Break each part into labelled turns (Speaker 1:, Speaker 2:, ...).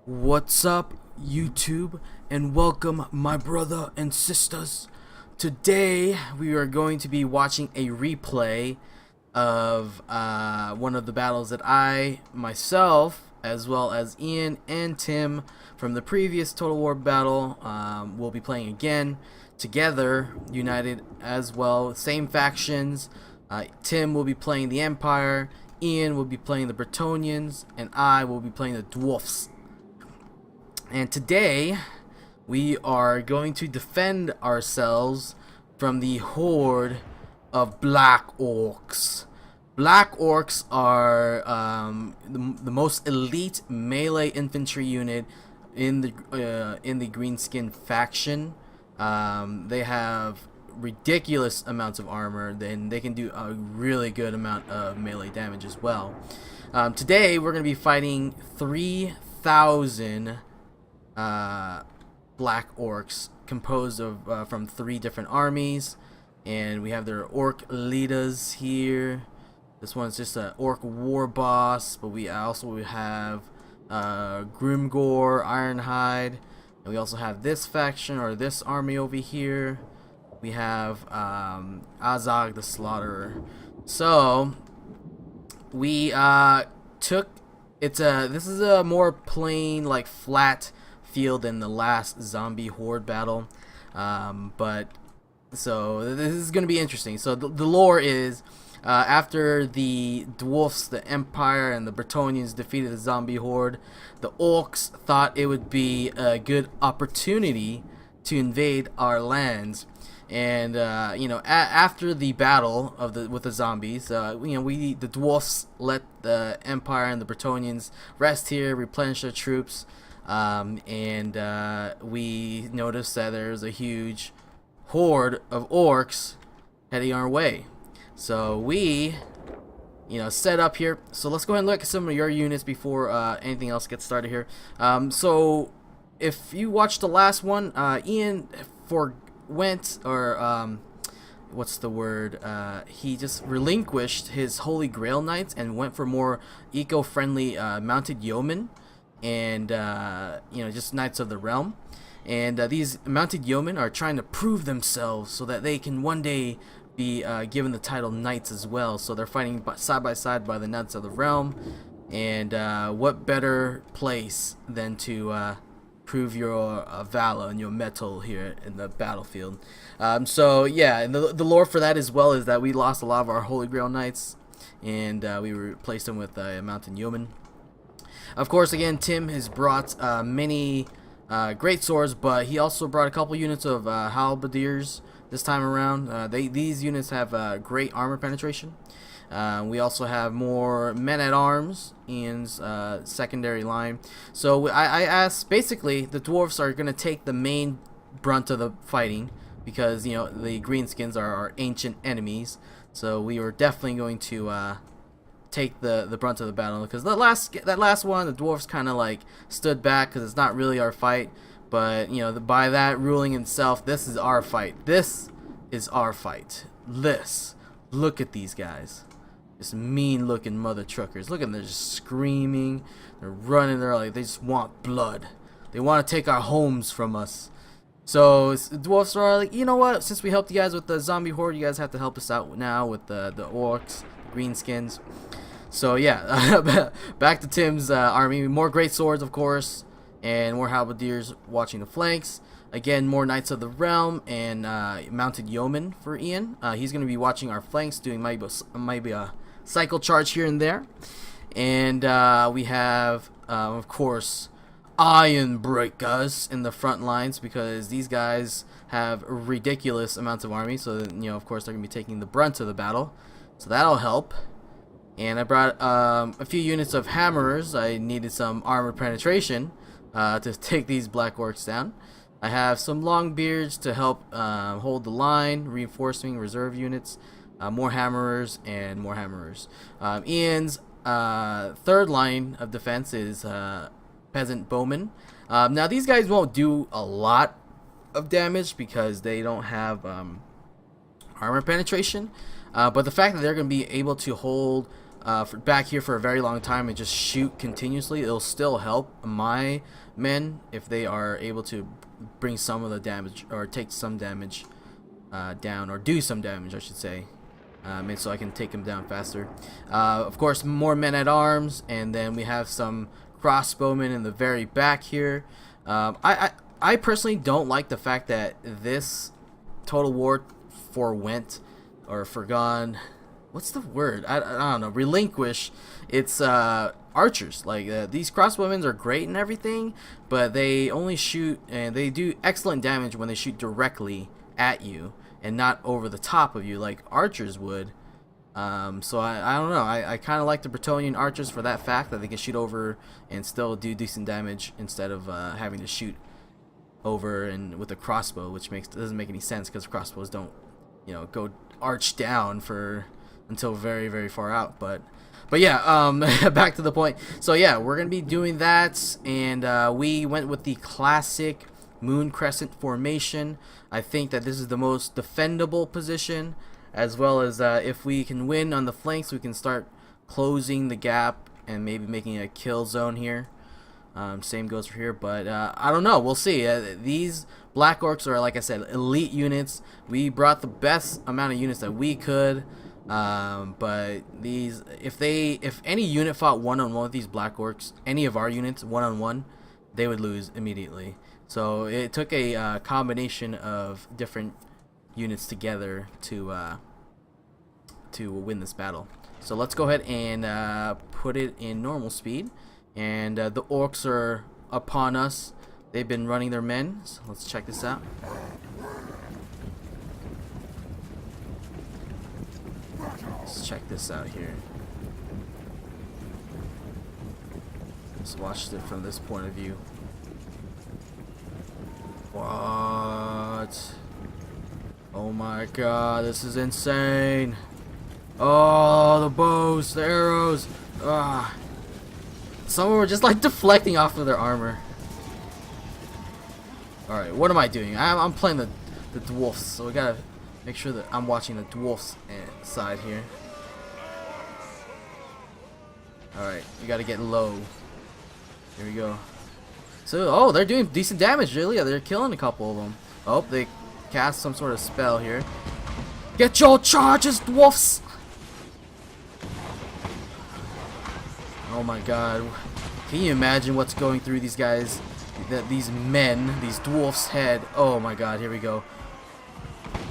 Speaker 1: What's up, YouTube, and welcome, my brother and sisters. Today we are going to be watching a replay of one of the battles that I myself, as well as Ian and Tim from the previous Total War battle, will be playing again together, united as well, same factions. Tim will be playing the Empire, Ian will be playing the Bretonnians, and I will be playing the Dwarfs. And today we are going to defend ourselves from the horde of Black Orcs. Black Orcs are the most elite melee infantry unit in the Greenskin faction. They have ridiculous amounts of armor, then they can do a really good amount of melee damage as well. Today we're going to be fighting 3,000 Black Orcs composed of from 3 different armies, and we have their orc leaders here. This one's just an orc war boss, but we also have Grimgor, Ironhide, and we also have this faction or this army over here. We have Azog the Slaughterer. So we took this is a more plain, like, flat field than the last zombie horde battle, but so this is going to be interesting. So the lore is after the dwarfs, the Empire, and the Bretonnians defeated the zombie horde, the orcs thought it would be a good opportunity to invade our lands. And after the battle with the zombies, the dwarfs let the Empire and the Bretonnians rest here, replenish their troops, and we noticed that there's a huge horde of orcs heading our way. So we, set up here. So let's go ahead and look at some of your units before anything else gets started here. So if you watched the last one, Ian he just relinquished his Holy Grail Knights and went for more eco-friendly mounted yeomen and just Knights of the Realm. And these mounted yeomen are trying to prove themselves so that they can one day be given the title Knights as well. So they're fighting side by side by the Knights of the Realm, and what better place than to prove your valor and your mettle here in the battlefield. So yeah, and the lore for that as well is that we lost a lot of our Holy Grail Knights, and we replaced them with mounted yeomen. Of course, again, Tim has brought many great swords, but he also brought a couple units of halberdiers this time around. These units have great armor penetration. We also have more men-at-arms in secondary line. So I asked, basically, the dwarves are going to take the main brunt of the fighting because, the greenskins are our ancient enemies. So we were definitely going to take the brunt of the battle, because that last one, the dwarves kind of like stood back because it's not really our fight. But by that ruling itself, this is our fight. This is our fight. Look at these guys. This mean looking mother truckers. Look at them, they're just screaming. They're running. They're like, they just want blood. They want to take our homes from us. So the dwarfs are like, you know what? Since we helped you guys with the zombie horde, you guys have to help us out now with the orcs, the greenskins. So yeah, back to Tim's army. More great swords, of course, and more halberdiers watching the flanks. Again, more Knights of the Realm and mounted yeomen for Ian. He's going to be watching our flanks, doing maybe a cycle charge here and there. And we have, of course, Iron Breakers in the front lines, because these guys have ridiculous amounts of army. So, of course, they're going to be taking the brunt of the battle. So that'll help. And I brought a few units of hammerers. I needed some armor penetration to take these Black Orcs down. I have some Longbeards to help hold the line, reinforcing reserve units, more hammerers, and more hammerers. Ian's third line of defense is peasant bowmen. Now these guys won't do a lot of damage because they don't have armor penetration, but the fact that they're going to be able to hold back here for a very long time and just shoot continuously, it'll still help my men if they are able to bring some of the damage or take some damage down, or do some damage I should say, and so I can take them down faster. Of course, more men at arms, and then we have some crossbowmen in the very back here. I personally don't like the fact that this Total War forwent or forgone, what's the word? I don't know, relinquish its archers. Like these crossbowmen are great and everything, but they only shoot, and they do excellent damage when they shoot directly at you and not over the top of you like archers would. So I don't know, I kind of like the Bretonnian archers for that fact that they can shoot over and still do decent damage instead of having to shoot over and with a crossbow, which doesn't make any sense because crossbows don't, you know, go arch down for until very, very far out. But yeah, back to the point. So yeah, we're gonna be doing that, and we went with the classic moon crescent formation. I think that this is the most defendable position, as well as if we can win on the flanks, we can start closing the gap and maybe making a kill zone here. Same goes for here, but I don't know, we'll see. These Black Orcs are, like I said, elite units. We brought the best amount of units that we could, but these, if any unit fought one-on-one with these Black Orcs, any of our units one-on-one, they would lose immediately. So it took a combination of different units together to win this battle. So let's go ahead and put it in normal speed, and the orcs are upon us. They've been running their men, so let's check this out. Let's check this out here. Let's watch it from this point of view. What? Oh my god, this is insane. Oh, the bows, the arrows. Ah. Some of them were just like deflecting off of their armor. Alright, what am I doing? I'm playing the dwarfs, so we gotta make sure that I'm watching the dwarfs side here. Alright, we gotta get low. Here we go. So, oh, they're doing decent damage, really. They're killing a couple of them. Oh, they cast some sort of spell here. Get your charges, dwarfs! Oh my god. Can you imagine what's going through these guys, these men, these dwarfs' head? Oh my god, here we go.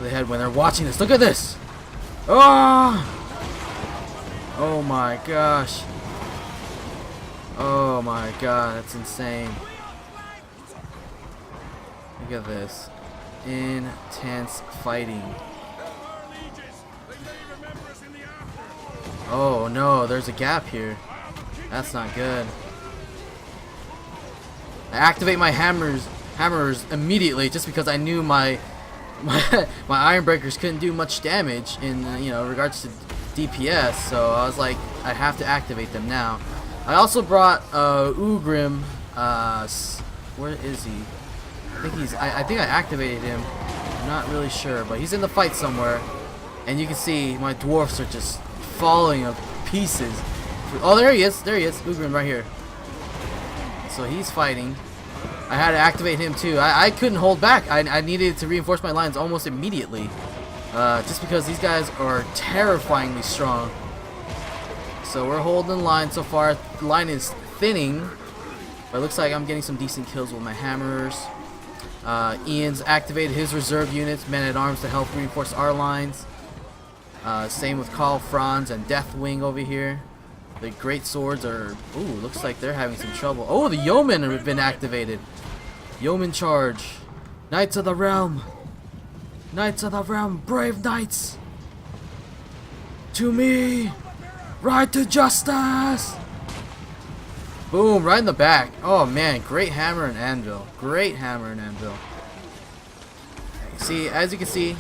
Speaker 1: The head when they're watching this. Look at this! Oh! Oh my gosh. Oh my god, that's insane. Look at this. Intense fighting. Oh no, there's a gap here. That's not good. I activate my hammers immediately just because I knew my iron breakers couldn't do much damage in regards to DPS, so I was like, I have to activate them now. I also brought Ugrim. Where is he? I think I activated him. I'm not really sure, but he's in the fight somewhere. And you can see my dwarfs are just falling to pieces. Oh, there he is. There he is. Ugrim right here. So he's fighting. I had to activate him too. I couldn't hold back. I needed to reinforce my lines almost immediately. Just because these guys are terrifyingly strong. So we're holding the line so far. The line is thinning. But it looks like I'm getting some decent kills with my hammers. Ian's activated his reserve units, men at arms, to help reinforce our lines. Same with Carl Franz and Deathwing over here. The great swords are... Ooh, looks like they're having some trouble. Oh, the yeomen have been activated. Yeoman charge. Knights of the Realm. Knights of the Realm. Brave knights. To me. Ride to justice. Boom, right in the back. Oh man, great hammer and anvil. Great hammer and anvil. See, as you can see,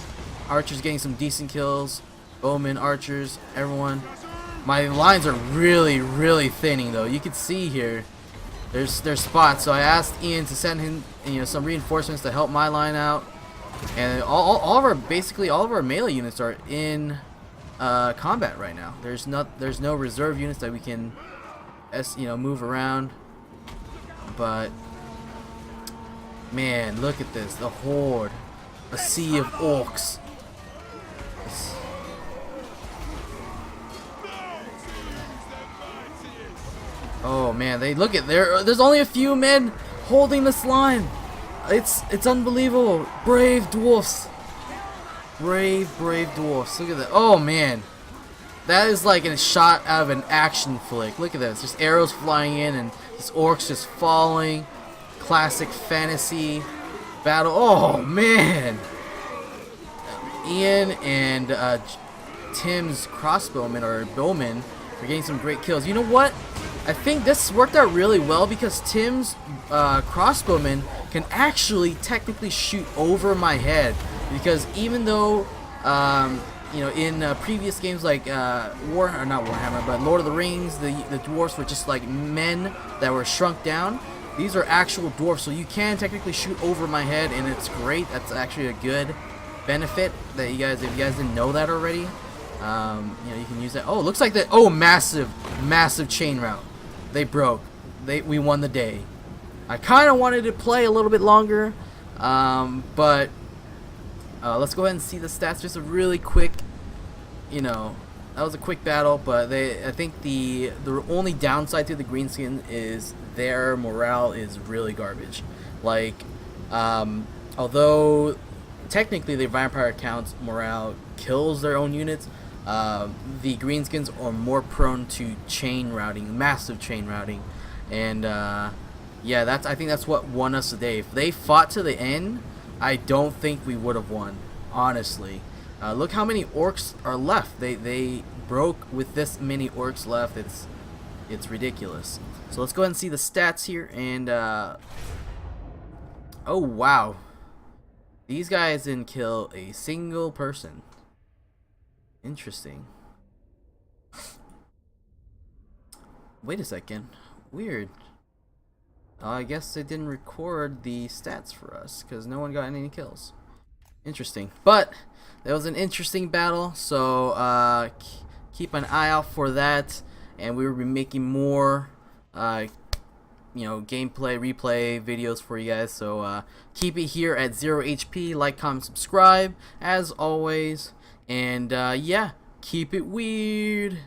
Speaker 1: archers getting some decent kills. Bowmen, archers, everyone. My lines are really, really thinning though. You can see here, there's spots. So I asked Ian to send him, some reinforcements to help my line out. And basically all of our melee units are in combat right now. There's no reserve units that we can move around. But man, look at this, the horde, a sea of orcs. Oh man, they look at there's only a few men holding this line. It's unbelievable. Brave dwarfs. Brave dwarfs. Look at that. Oh man. That is like a shot out of an action flick. Look at this. Just arrows flying in and this orcs just falling. Classic fantasy battle. Oh man. Ian and Tim's crossbowmen or bowmen are getting some great kills. You know what? I think this worked out really well because Tim's crossbowmen can actually technically shoot over my head. Because even though, in previous games like not Warhammer, but Lord of the Rings, the dwarves were just like men that were shrunk down. These are actual dwarves, so you can technically shoot over my head, and it's great. That's actually a good benefit that if you guys didn't know that already, you can use that. Oh, looks like that. Oh, massive chain route. They broke. We won the day. I kind of wanted to play a little bit longer, but let's go ahead and see the stats. Just a really quick, that was a quick battle, but I think the only downside to the greenskin is their morale is really garbage. Like, although technically the vampire account's morale kills their own units, the greenskins are more prone to chain routing, massive chain routing, and yeah, I think that's what won us today. If they fought to the end, I don't think we would have won, honestly. Look how many orcs are left. They broke with this many orcs left. It's ridiculous. So let's go ahead and see the stats here. And oh wow, these guys didn't kill a single person. Interesting. Wait a second. Weird. I guess they didn't record the stats for us because no one got any kills. Interesting. But that was an interesting battle, so keep an eye out for that, and we will be making more gameplay replay videos for you guys, so keep it here at ZeroHp. Like, comment, subscribe as always, and yeah, keep it weird.